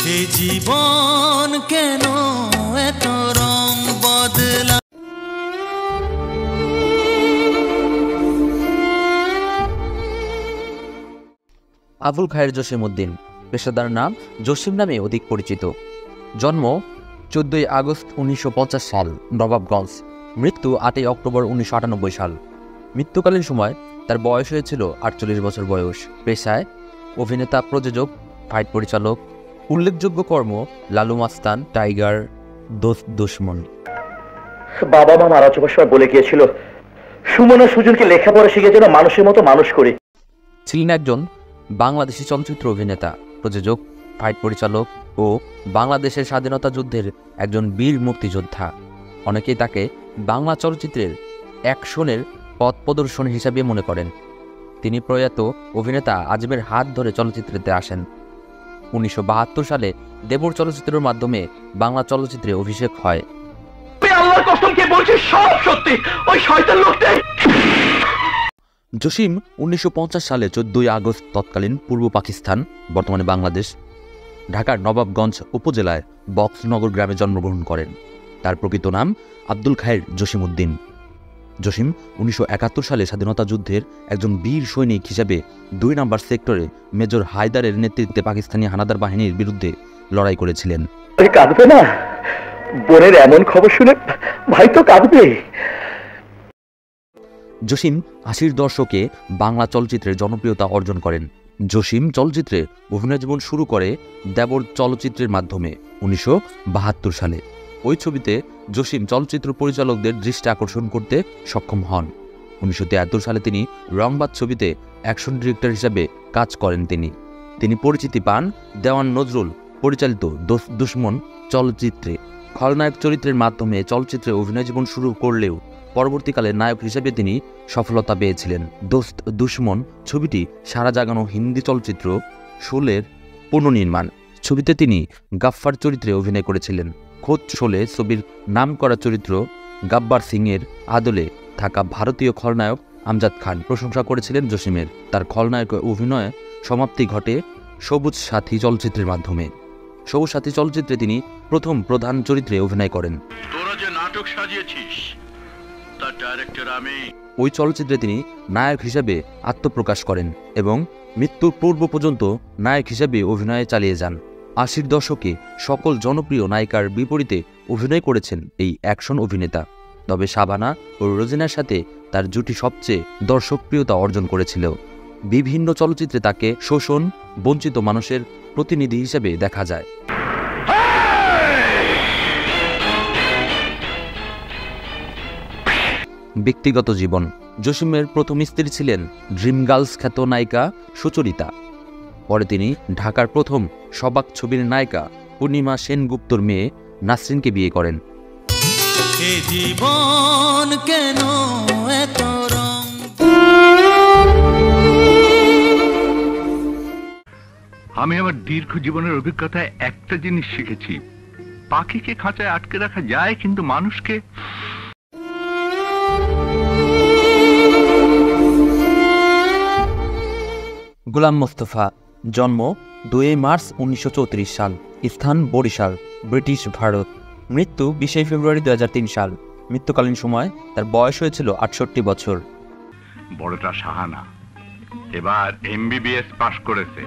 এ জীবন কেন এত রং বদলা। আবুল খায়ের জসিম উদ্দিন, পেশাদার নাম জসিম নামে অধিক পরিচিত। জন্ম 14 আগস্ট 1950 সাল, নবাবগঞ্জ। মৃত্যু 8 অক্টোবর 1998 সাল। মৃত্যুকালীন সময় তার বয়স হয়েছিল 48 বছর বয়স। পেশায় অভিনেতা, প্রযোজক, ফাইট পরিচালক। উল্লেখযোগ্য কর্ম লালু মাস্তান, টাইগার, দোস্ত দুশমন। বাবা মা মারা যাবার সময় বলে গিয়েছিল সুমন ও সুজনকে লেখাপড়া শিখে যেন মানুষের মতো মানুষ করে। ছিলেন একজন বাংলাদেশি চলচ্চিত্র অভিনেতা, প্রযোজক, ফাইট পরিচালক ও বাংলাদেশের স্বাধীনতা যুদ্ধের একজন বীর মুক্তিযোদ্ধা। অনেকেই তাকে বাংলা চলচ্চিত্রের অ্যাকশনের পথ প্রদর্শন হিসাবে মনে করেন। তিনি প্রয়াত অভিনেতা আজমের হাত ধরে চলচ্চিত্রেতে আসেন। 1972 সালে দেবর চলচ্চিত্রের মাধ্যমে বাংলা চলচ্চিত্রে অভিষেক হয়। জসিম 1950 সালে 14 আগস্ট তৎকালীন পূর্ব পাকিস্তান, বর্তমানে বাংলাদেশ, ঢাকার নবাবগঞ্জ উপজেলায় বক্সনগর গ্রামে জন্মগ্রহণ করেন। তার প্রকৃত নাম আব্দুল খায়ের জসিম উদ্দিন। জসিম 1971 সালে স্বাধীনতা যুদ্ধের একজন বীর সৈনিক হিসেবে 2 নম্বর সেক্টরে মেজর হায়দারের নেতৃত্বে পাকিস্তানি হানাদার বাহিনীর বিরুদ্ধে লড়াই করেছিলেন। কাঁদবে না, বোনের এমন খবর শুনে ভাই তো কাঁদবে। জসিম 80-র দশকে বাংলা চলচ্চিত্রের জনপ্রিয়তা অর্জন করেন। জসিম চলচ্চিত্রে অভিনয় জীবন শুরু করে দেবর চলচ্চিত্রের মাধ্যমে 1972 সালে। ওই ছবিতে জসিম চলচ্চিত্র পরিচালকদের দৃষ্টি আকর্ষণ করতে সক্ষম হন। 1973 সালে তিনি রংবাদ ছবিতে অ্যাকশন ডিরেক্টর হিসাবে কাজ করেন। তিনি পরিচিতি পান দেওয়ান নজরুল পরিচালিত দোস্ত দুশমন চলচ্চিত্রে। খলনায়ক চরিত্রের মাধ্যমে চলচ্চিত্রে অভিনয় জীবন শুরু করলেও পরবর্তীকালে নায়ক হিসেবে তিনি সফলতা পেয়েছিলেন। দোস্ত দুশমন ছবিটি সারা জাগানো হিন্দি চলচ্চিত্র শোলের পুনর্নির্মাণ। ছবিতে তিনি গাফফার চরিত্রে অভিনয় করেছিলেন। খোঁজ শোলে ছবির নামকরা চরিত্র গাব্বার সিংয়ের আদলে থাকা ভারতীয় খলনায়ক আমজাদ খান প্রশংসা করেছিলেন জসিমের। তার খলনায়ক অভিনয়ে সমাপ্তি ঘটে সবুজ সাথী চলচ্চিত্রের মাধ্যমে। সবুজ সাথী চলচ্চিত্রে তিনি প্রথম প্রধান চরিত্রে অভিনয় করেন। তোরা যে নাটক সাজিয়েছিস তার ডাইরেক্টর আমি। ওই চলচ্চিত্রে তিনি নায়ক হিসেবে আত্মপ্রকাশ করেন এবং মৃত্যুর পূর্ব পর্যন্ত নায়ক হিসেবে অভিনয় চালিয়ে যান। 80-র দশকে সকল জনপ্রিয় নায়িকার বিপরীতে অভিনয় করেছেন এই অ্যাকশন অভিনেতা। তবে শাবানা ও রোজিনার সাথে তার জুটি সবচেয়ে দর্শকপ্রিয়তা অর্জন করেছিল। বিভিন্ন চলচ্চিত্রে তাকে শোষণ বঞ্চিত মানুষের প্রতিনিধি হিসেবে দেখা যায়। ব্যক্তিগত জীবন। জসিমের প্রথম স্ত্রী ছিলেন ড্রিম গার্লস খ্যাত নায়িকা সুচরিতা। পরে তিনি ঢাকার প্রথম সবাক ছবির নায়িকা পূর্ণিমা সেনগুপ্তর মেয়ে নাসরিনকে বিয়ে করেন। এ জীবন কেন এত রং। আমি আমার দীর্ঘ জীবনের অভিজ্ঞতায় একটা জিনিস শিখেছি, পাখিকে খাঁচায় আটকে রাখা যায় কিন্তু মানুষকে। গোলাম মোস্তফা, জন্ম 2 মার্চ 1934 সাল, স্থান বরিশাল, ব্রিটিশ ভারত। মৃত্যু 20 ফেব্রুয়ারি 2003 সাল। মৃত্যুকালীন সময় তার বয়স হয়েছিল 68 বছর। বড়টা শাহানা এবার MBBS পাশ করেছে,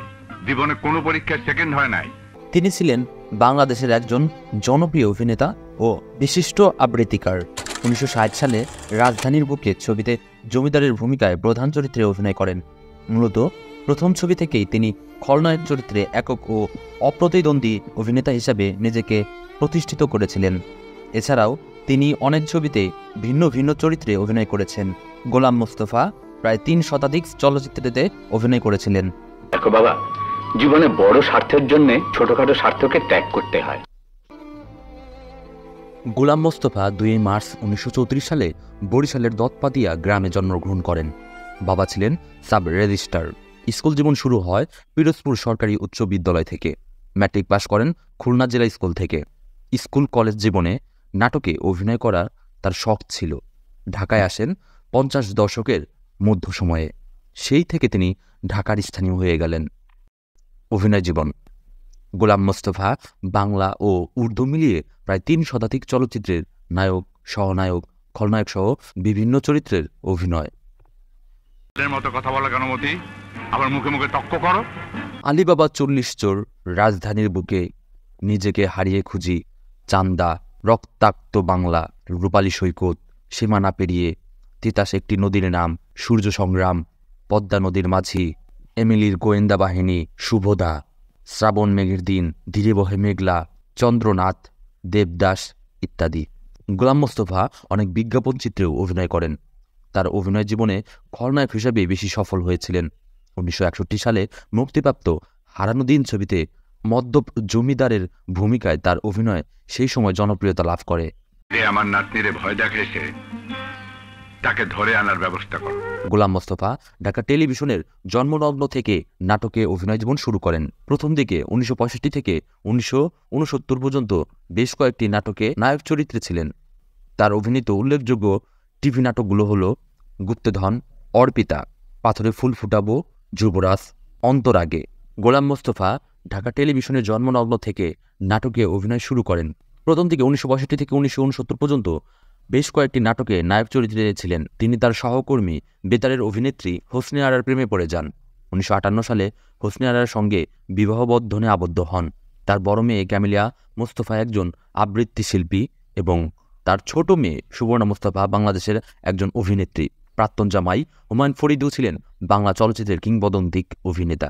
জীবনে কোনো পরীক্ষায় সেকেন্ড হয় নাই। তিনি ছিলেন বাংলাদেশের একজন জনপ্রিয় অভিনেতা ও বিশিষ্ট আবৃত্তিকার। 1960 সালে রাজধানীর বুকে ছবিতে জমিদারের ভূমিকায় প্রধান চরিত্রে অভিনয় করেন। মূলত প্রথম ছবি থেকেই তিনি খলনায়ক চরিত্রে একক ও অপ্রতিদ্বন্দ্বী অভিনেতা হিসাবে নিজেকে প্রতিষ্ঠিত করেছিলেন। এছাড়াও তিনি অনেক ছবিতে ভিন্ন ভিন্ন চরিত্রে অভিনয় করেছেন। গোলাম মোস্তফা প্রায় 3 শতাধিক চলচ্চিত্রেতে অভিনয় করেছিলেন। দেখো বাবা, জীবনে বড় স্বার্থের জন্য ছোটখাটো স্বার্থকে ত্যাগ করতে হয়। গোলাম মোস্তফা 2 মার্চ 1934 সালে বরিশালের দত্তপাতিয়া গ্রামে জন্মগ্রহণ করেন। বাবা ছিলেন সাব রেজিস্ট্রার। স্কুল জীবন শুরু হয় পিরোজপুর সরকারি উচ্চ বিদ্যালয় থেকে। ম্যাট্রিক পাশ করেন খুলনা জেলা স্কুল থেকে। স্কুল কলেজ জীবনে নাটকে অভিনয় করার তার শখ ছিল। ঢাকায় আসেন 50 দশকের মধ্য সময়ে। সেই থেকে তিনি ঢাকার স্থানীয় হয়ে গেলেন। অভিনয় জীবন। গোলাম মোস্তফা বাংলা ও উর্দু মিলিয়ে প্রায় 3 শতাধিক চলচ্চিত্রের নায়ক, সহনায়ক, খলনায়ক সহ বিভিন্ন চরিত্রের অভিনয়। মতো কথা বলা কেন মতি? আবার মুখে মুখে তক্ক করো। আলিবাবা 40 চোর, রাজধানীর বুকে, নিজেকে হারিয়ে খুঁজি, চান্দা, রক্তাক্ত বাংলা, রূপালী সৈকত, সীমানা পেরিয়ে, তিতাস একটি নদীর নাম, সূর্য সংগ্রাম, পদ্মা নদীর মাঝি, এমিলির গোয়েন্দা বাহিনী, শুভদা, শ্রাবণ মেঘের দিন, ধীরে বহে মেঘলা, চন্দ্রনাথ, দেবদাস ইত্যাদি। গোলাম মোস্তফা অনেক বিজ্ঞাপন চিত্রেও অভিনয় করেন। তার অভিনয় জীবনে খলনায়ক হিসেবে বেশি সফল হয়েছিলেন। 1961 সালে মুক্তিপ্রাপ্ত হারানো দিন ছবিতে মদ্যপ জমিদারের ভূমিকায় তার অভিনয় সেই সময় জনপ্রিয়তা লাভ করে। আমার নাতনিরে ভয় দেখাইছে, তাকে ধরে আনার ব্যবস্থা করো। গোলাম মোস্তফা ঢাকা টেলিভিশনের জন্মলগ্ন থেকে নাটকে অভিনয় জীবন শুরু করেন। প্রথম দিকে 1965 থেকে 1969 পর্যন্ত বেশ কয়েকটি নাটকে নায়ক চরিত্রে ছিলেন। তার অভিনীত উল্লেখযোগ্য টিভি নাটকগুলো হল গুপ্তধন, অর্পিতা, পাথরে ফুল ফুটাবো, যুবরাজ, অন্তরাগে। গোলাম মোস্তফা ঢাকা টেলিভিশনের জন্মলগ্ন থেকে নাটকে অভিনয় শুরু করেন। প্রথম দিকে 1965 থেকে 1969 পর্যন্ত বেশ কয়েকটি নাটকে নায়ক চরিত্রে ছিলেন। তিনি তার সহকর্মী বেতারের অভিনেত্রী হোসনে আরার প্রেমে পড়ে যান। 1958 সালে হোসনে আরার সঙ্গে বিবাহবন্ধনে আবদ্ধ হন। তার বড় মেয়ে ক্যামিলিয়া মোস্তফা একজন আবৃত্তি শিল্পী এবং তার ছোট মেয়ে সুবর্ণা মোস্তফা বাংলাদেশের একজন অভিনেত্রী। প্রাক্তন জামাই হুমায়ুন ফরিদও ছিলেন বাংলা চলচ্চিত্রের কিংবদন্তি অভিনেতা।